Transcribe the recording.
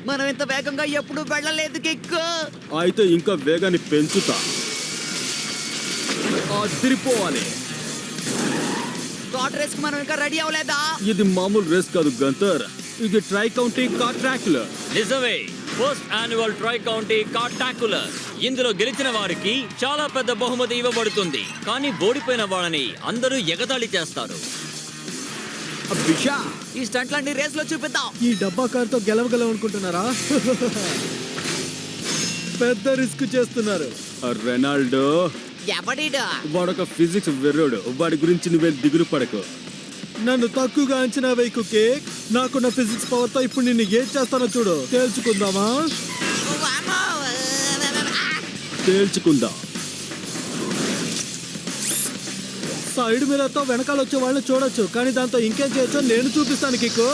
మనం ఇంత వేగంగా ఎప్పుడు వెళ్ళలేదు కిక్కు. అయితే ఇంకా వేగాన్ని పెంచుతా. అదిరిపోవాలి. కార్ట్ రేస్ కి మనం ఇంకా రెడీ అవ్వలేదా? ఇది మామూలు రేస్ కాదు గంతర్, ఇది ట్రై కౌంటింగ్ కార్ ట్రాక్లర్. నిజమే, ఫస్ట్ యాన్యువల్ ట్రై కౌంటీ కార్టాక్యులర్. ఇందులో గెలిచిన వారికి చాలా పెద్ద బహుమతి ఇవ్వబడుతుంది. కానీ ఓడిపోయిన వాళ్ళని అందరూ ఎగతాళి చేస్తారు. అభిషా, ఈ స్టంట్లన్నీ రేస్ లో చూపిద్దాం. ఈ డబ్బా కారుతో గెలవగలం అనుకుంటున్నారా? పెద్ద రిస్క్ చేస్తున్నారు. రెనాల్డో ఎవడీడు? వాడొక ఫిజిక్స్ వెర్రోడు, వాడి గురించి నువ్వే దిగులు పడకు. నన్ను తక్కువగా అంచనా వేయకు కేక్. నాకున్న ఫిజిక్స్ పవర్ తో ఇప్పుడు నిన్ను ఏం చేస్తానో చూడు. తేల్చుకుందామా? వామ్మో! తేల్చుకుందాం. సైడ్ మిర్రర్ తో వెనకాల వచ్చే వాళ్ళని చూడొచ్చు, కానీ దాంతో ఇంకేం చేయొచ్చో నేను చూపిస్తాను కిక్కు.